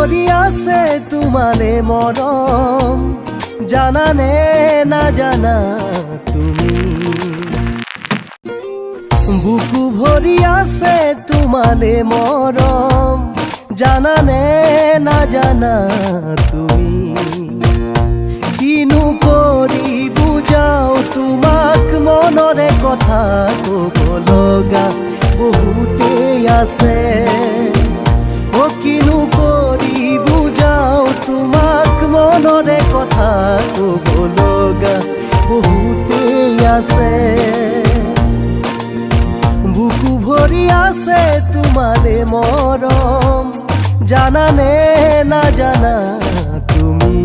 ভৰি আছে তোমালে মৰম, জানানে নাজানা তুমি। বুকু ভৰি আছে তোমালে মৰম, জানানে নাজানা তুমি। কিনো কৰি বুজাও তোমাক, মনৰে কথা ক'ব লগা বহুতেই আছে। কিনো কৰি বুজাও তোমাক, মনৰে কথা ক'ব লগা বহুতেই আছে। বুকু ভৰি আছে তোমালে মৰম, জানানে নাজানা তুমি।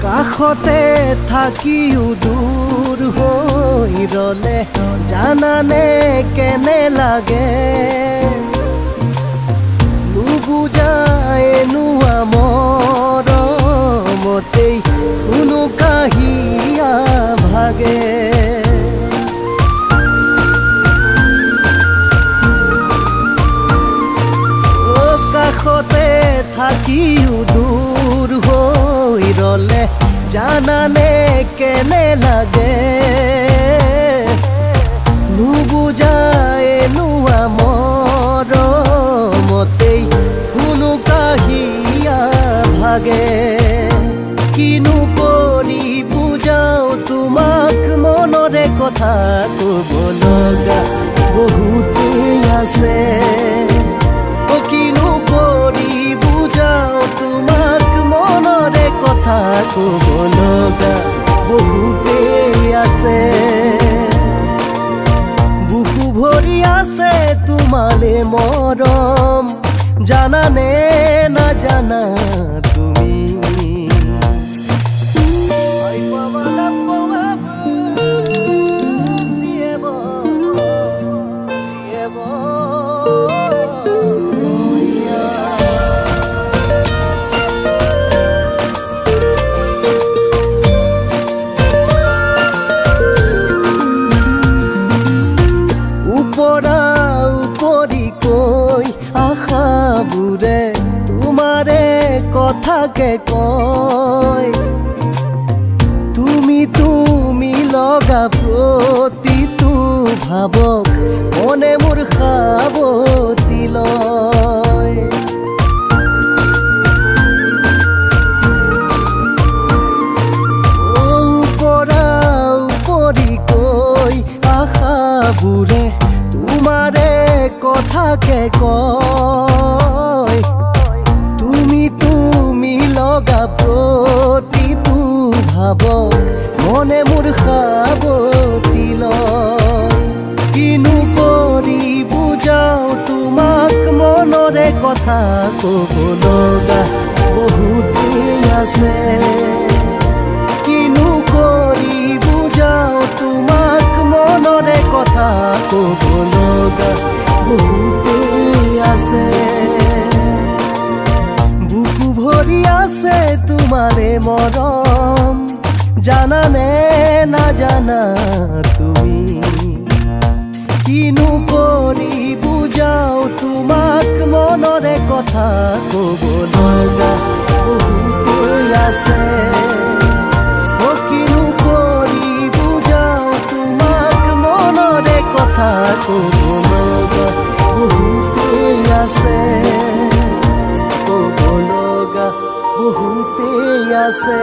কাষতে থাকিও দূৰ হৈ ৰলে, জানানে কেনে লাগে। নুবুজাই নোৱা মৰমতেই কোনো কাহিয়া ভাগে। কাষতে থাকিও দূৰ হৈ ৰলে, জানানে কেনে লাগে। নুবুজাই নোৱা মৰমতেই কোনো কাহিয়া ভাগে। কিনো কৰি বুজাও তোমাক, মনৰে কথা ক'ব লগা বহুতেই আছে। কিনো কৰি বুজাও তোমাক, মনৰে কথা ক'ব লগা বহুতেই আছে। বুকু ভৰি আছে তোমালে মৰম, জানানে নাজানা তুমি। উপৰি কৈ আশাবোৰে তোমাৰে কথাকে কয়। তুমি লগা প্ৰতিটো ভাৱক মনে মোৰ সাৱতি লয়। উপৰি কৈ আশাবোৰে তোমাৰে কথাকে কয়। তুমি লগা প্ৰতিটো ভাৱক মনে মোৰ সাৱতি লয়। কিনো কৰি বুজাও তোমাক, মনৰে কথা ক'ব লগা বহুতেই আছে। কিনো কৰি বুজাও তোমাক, মনৰে কথা ক'ব লগা বহুতেই আছে। বুকু ভৰি আছে তোমালে মৰম, জানানে নাজানা তুমি। কিনো কৰি বুজাও তোমাক, মনৰে কথা ক'ব লগা বহুতেই আছে। কিনো কৰি বুজাও তোমাক, মনৰে কথা ক'ব লগা বহুতেই আছে। ক'ব লগা বহুতেই আছে।